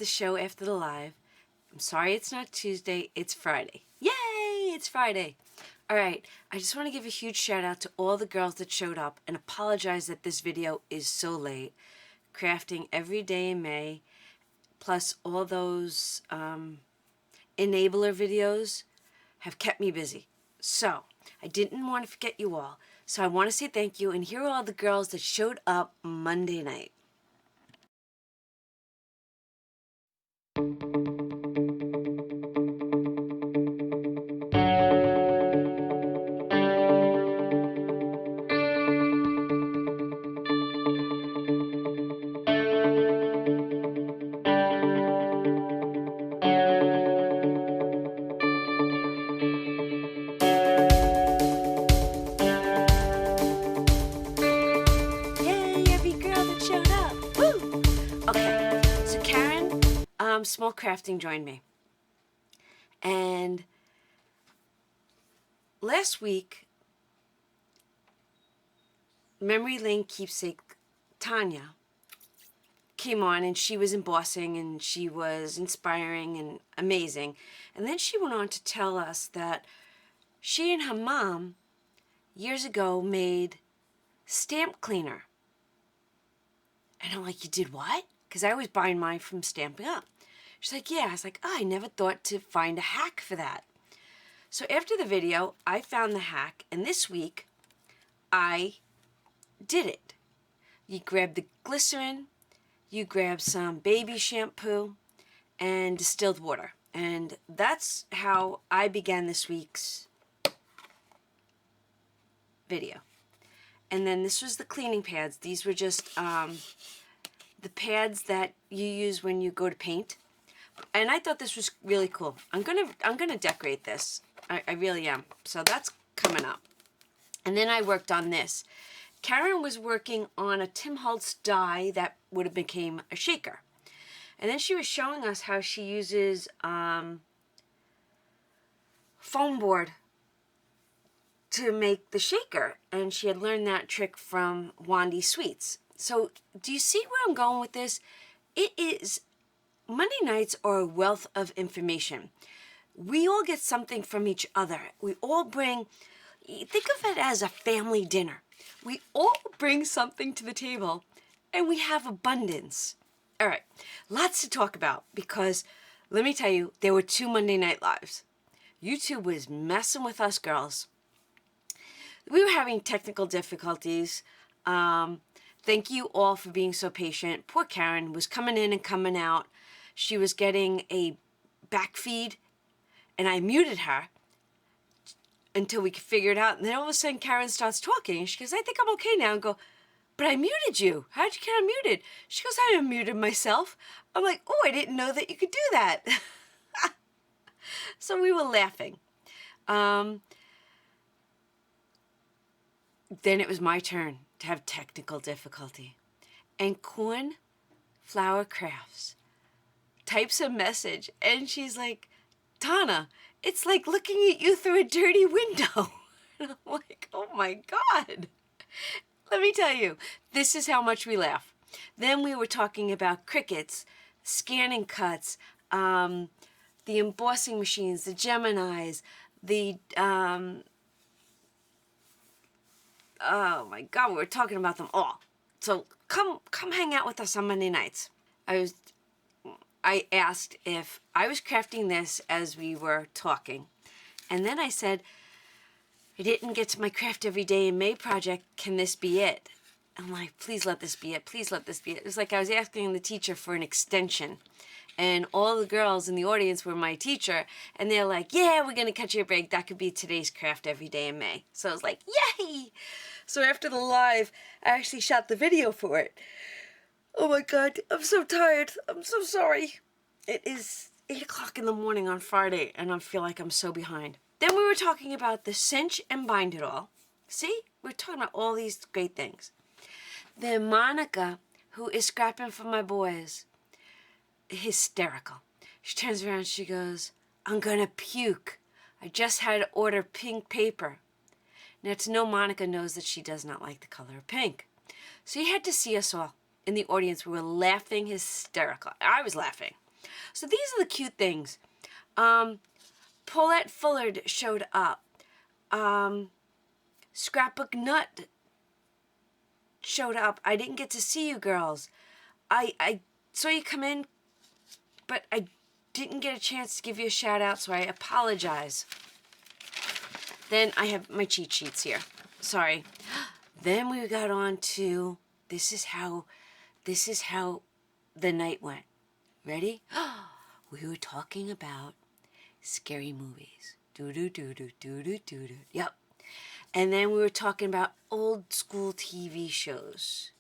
the show after the live. I'm sorry it's not Tuesday, it's Friday. Yay, it's Friday. All right, I just want to give a huge shout out to all the girls that showed up and apologize that this video is so late. Crafting every day in May, plus all those enabler videos have kept me busy. So, I didn't want to forget you all. So I want to say thank you, and here are all the girls that showed up Monday night. Small Crafting joined me, and last week Memory Lane keepsake Tanya came on, and she was embossing and she was inspiring and amazing, and then she went on to tell us that she and her mom years ago made stamp cleaner. And I'm like, you did what? Because I was buying mine from Stampin' Up. She's like, yeah. I was like, oh, I never thought to find a hack for that. So after the video, I found the hack, and this week, I did it. You grab the glycerin, you grab some baby shampoo, and distilled water. And that's how I began this week's video. And then this was the cleaning pads. These were just the pads that you use when you go to paint. And I thought this was really cool. I'm gonna decorate this. I really am. So that's coming up. And then I worked on this. Karen was working on a Tim Holtz die that would have became a shaker. And then she was showing us how she uses foam board to make the shaker. And she had learned that trick from Wandy Sweets. So do you see where I'm going with this? It is, Monday nights are a wealth of information. We all get something from each other. We all bring, think of it as a family dinner. We all bring something to the table and we have abundance. All right, lots to talk about because let me tell you, there were 2 Monday Night Lives. YouTube was messing with us girls. We were having technical difficulties. Thank you all for being so patient. Poor Karen was coming in and coming out. She was getting a back feed, and I muted her until we could figure it out. And then all of a sudden, Karen starts talking. And she goes, I think I'm okay now. And go, but I muted you. How'd you get unmuted? She goes, I unmuted myself. I'm like, oh, I didn't know that you could do that. So we were laughing. Then it was my turn to have technical difficulty. And Cornflower Crafts types a message, and she's like, Donna, it's like looking at you through a dirty window. And I'm like, oh my God. Let me tell you, this is how much we laugh. Then we were talking about Cricuts, scanning cuts, the embossing machines, the Geminis, the, oh my God, we were talking about them all. So come hang out with us on Monday nights. I asked if I was crafting this as we were talking. And then I said, I didn't get to my Craft Every Day in May project. Can this be it? I'm like, please let this be it. Please let this be it. It was like I was asking the teacher for an extension. And all the girls in the audience were my teacher. And they're like, yeah, we're going to cut you a break. That could be today's Craft Every Day in May. So I was like, yay! So after the live, I actually shot the video for it. Oh my God, I'm so tired. I'm so sorry. It is 8 o'clock in the morning on Friday, and I feel like I'm so behind. Then we were talking about the cinch and bind it all. See? We're talking about all these great things. Then Monica, who is scrapping for my boys, hysterical. She turns around and she goes, I'm gonna puke. I just had to order pink paper. Now, to know Monica knows that she does not like the color of pink. So you had to see us all in the audience. We were laughing hysterical. I was laughing. So these are the cute things. Paulette Fullard showed up. Scrapbook Nut showed up. I didn't get to see you girls. I saw you come in, but I didn't get a chance to give you a shout out, so I apologize. Then I have my cheat sheets here. Sorry. Then we got on to this is how the night went. Ready? We were talking about scary movies. Do. Yep. And then we were talking about old school TV shows.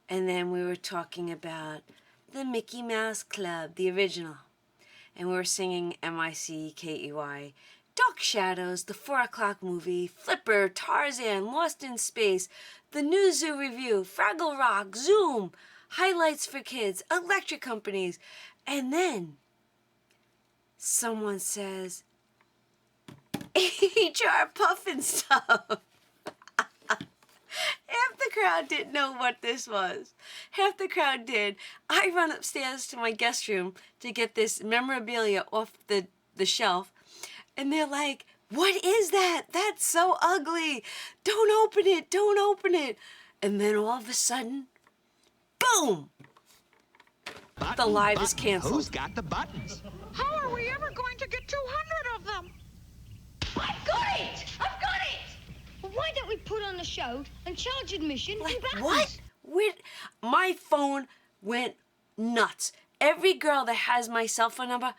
And then we were talking about the Mickey Mouse Club, the original. And we were singing M-I-C-K-E-Y, Dark Shadows, the 4 o'clock movie, Flipper, Tarzan, Lost in Space, the New Zoo Review, Fraggle Rock, Zoom, Highlights for Kids, Electric Companies. And then someone says, HR Puffin stuff. Half the crowd didn't know what this was. Half the crowd did. I run upstairs to my guest room to get this memorabilia off the shelf. And they're like, what is that? That's so ugly. Don't open it. Don't open it. And then all of a sudden, boom! The live is canceled. Who's got the buttons? How are we ever going to get 200 of them? I've got it! I've got it! Well, why don't we put on the show and charge admission and buttons? What? My phone went nuts. Every girl that has my cell phone number,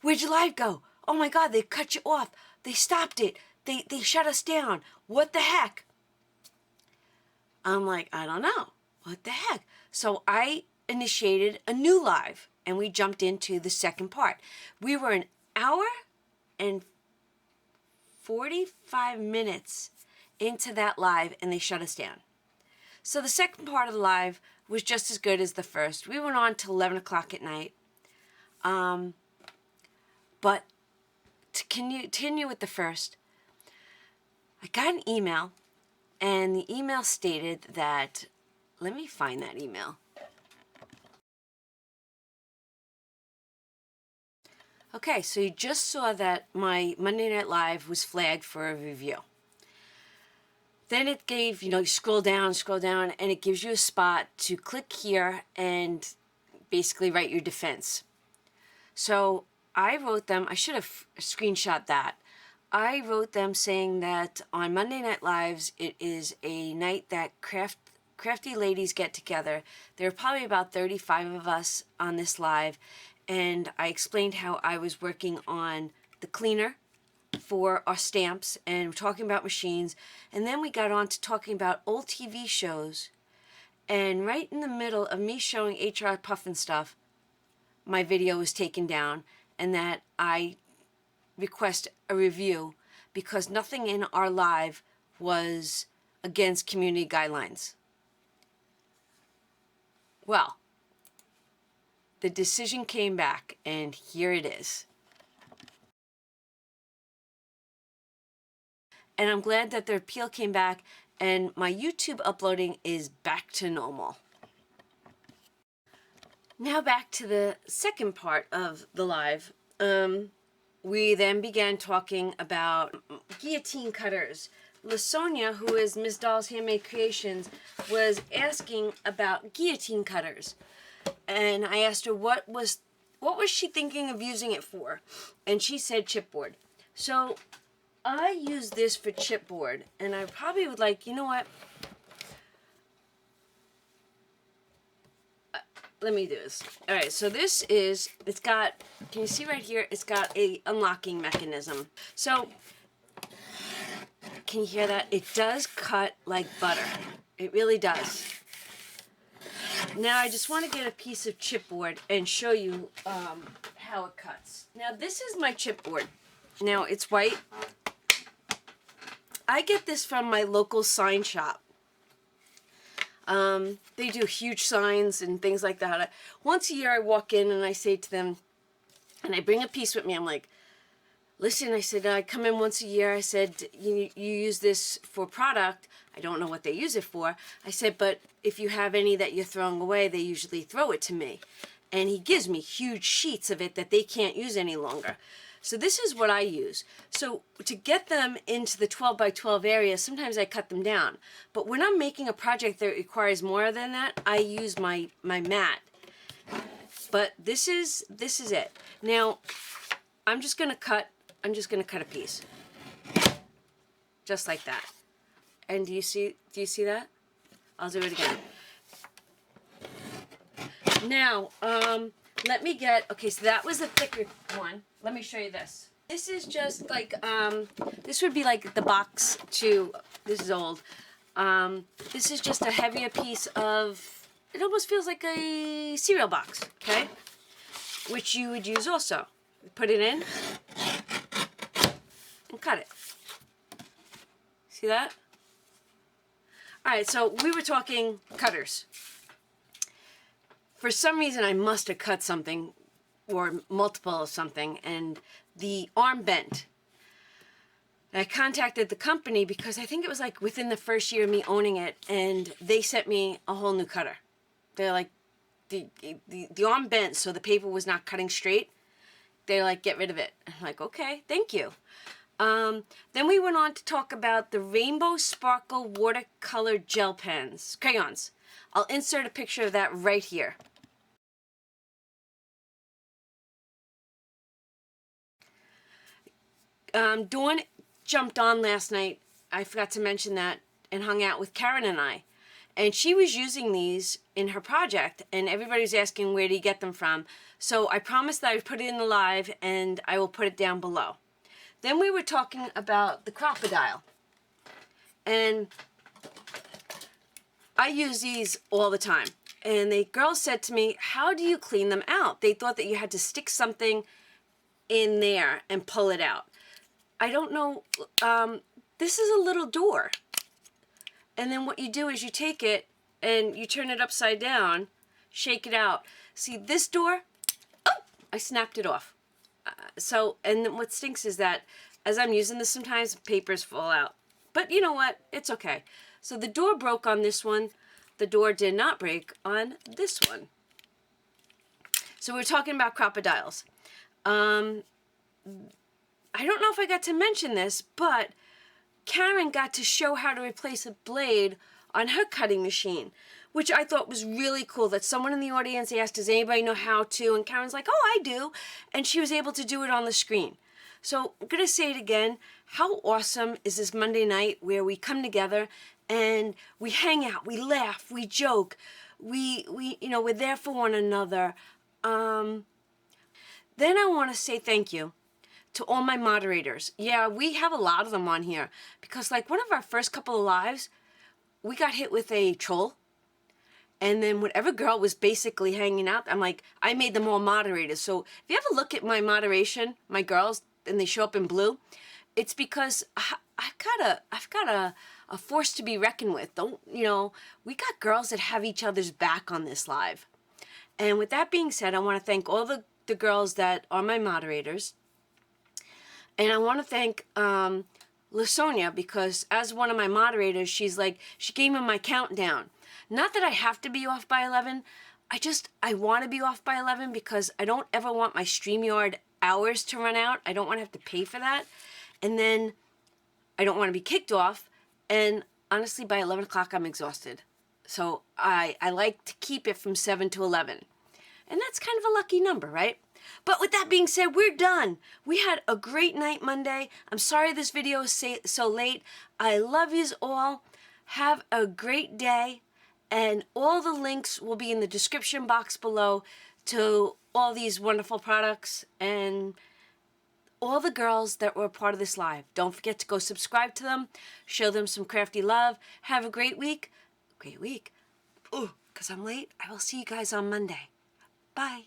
where'd your live go? Oh my God, they cut you off. They stopped it. They shut us down. What the heck? I'm like, I don't know. What the heck? So I initiated a new live and we jumped into the second part. We were an hour and 45 minutes into that live and they shut us down. So the second part of the live was just as good as the first. We went on till 11 o'clock at night. But to continue with the first, I got an email and the email stated that, let me find that email. Okay, so you just saw that my Monday Night Live was flagged for a review. Then it gave, you scroll down, and it gives you a spot to click here and basically write your defense. So I wrote them, I should have screenshot that. I wrote them saying that on Monday Night Lives, it is a night that crafty ladies get together. There are probably about 35 of us on this live, and I explained how I was working on the cleaner for our stamps and talking about machines, and then we got on to talking about old TV shows, and right in the middle of me showing HR Puffin stuff, my video was taken down, and that I request a review because nothing in our live was against community guidelines. Well, the decision came back, and here it is. And I'm glad that the appeal came back, and my YouTube uploading is back to normal. Now back to the second part of the live. We then began talking about guillotine cutters. LaSonia, who is Miss Doll's Handmade Creations, was asking about guillotine cutters. And I asked her what was she thinking of using it for? And she said chipboard. So I use this for chipboard, and I probably would like, you know what? Let me do this. All right, so this is, it's got, can you see right here? It's got a unlocking mechanism. So, can you hear that? It does cut like butter. It really does. Now, I just want to get a piece of chipboard and show you how it cuts. Now, this is my chipboard. Now, it's white. I get this from my local sign shop. They do huge signs and things like that. Once a year I walk in and I say to them, and I bring a piece with me, I'm like, listen, I said, I come in once a year. I said, you use this for product. I don't know what they use it for. I said, but if you have any that you're throwing away, they usually throw it to me. And he gives me huge sheets of it that they can't use any longer. So this is what I use. So to get them into the 12 by 12 area, sometimes I cut them down. But when I'm making a project that requires more than that, I use my mat. But this is it. Now, I'm just gonna cut a piece. Just like that. And do you see that? I'll do it again. Now, let me get, okay, so that was the thicker one. Let me show you this. This is just like, this would be like the box to, this is old. This is just a heavier piece of, it almost feels like a cereal box, okay? Which you would use also. Put it in and cut it. See that? All right, so we were talking cutters. For some reason, I must have cut something or multiple of something, and the arm bent. And I contacted the company because I think it was like within the first year of me owning it, and they sent me a whole new cutter. They're like, the arm bent, so the paper was not cutting straight. They're like, get rid of it. I'm like, okay, thank you. Then we went on to talk about the Rainbow Sparkle watercolor gel pens, crayons. I'll insert a picture of that right here. Dawn jumped on last night, I forgot to mention that, and hung out with Karen and I. And she was using these in her project, and everybody's asking where do you get them from. So I promised that I would put it in the live, and I will put it down below. Then we were talking about the crocodile. And I use these all the time. And the girls said to me, how do you clean them out? They thought that you had to stick something in there and pull it out. I don't know. This is a little door. And then what you do is you take it and you turn it upside down, shake it out. See this door? Oh, I snapped it off. And then what stinks is that as I'm using this sometimes, papers fall out. But you know what? It's okay. So the door broke on this one. The door did not break on this one. So we're talking about crocodiles. I don't know if I got to mention this, but Karen got to show how to replace a blade on her cutting machine, which I thought was really cool, that someone in the audience asked, does anybody know how to? And Karen's like, oh, I do. And she was able to do it on the screen. So I'm going to say it again. How awesome is this Monday night where we come together and we hang out, we laugh, we joke, we're there for one another. Then I want to say thank you to all my moderators. Yeah, we have a lot of them on here because like one of our first couple of lives, we got hit with a troll. And then whatever girl was basically hanging out, I'm like, I made them all moderators. So if you ever look at my moderation, my girls, and they show up in blue, it's because I've got a force to be reckoned with. We got girls that have each other's back on this live. And with that being said, I want to thank all the girls that are my moderators. And I want to thank LaSonia because as one of my moderators, she gave me my countdown. Not that I have to be off by 11. I want to be off by 11 because I don't ever want my StreamYard hours to run out. I don't want to have to pay for that. And then I don't want to be kicked off. And honestly, by 11 o'clock, I'm exhausted. So I like to keep it from 7 to 11. And that's kind of a lucky number, right? But with that being said, we're done. We had a great night Monday. I'm sorry this video is so late. I love yous all. Have a great day. And all the links will be in the description box below to all these wonderful products and all the girls that were part of this live. Don't forget to go subscribe to them. Show them some crafty love. Have a great week. Great week. Ooh, because I'm late. I will see you guys on Monday. Bye.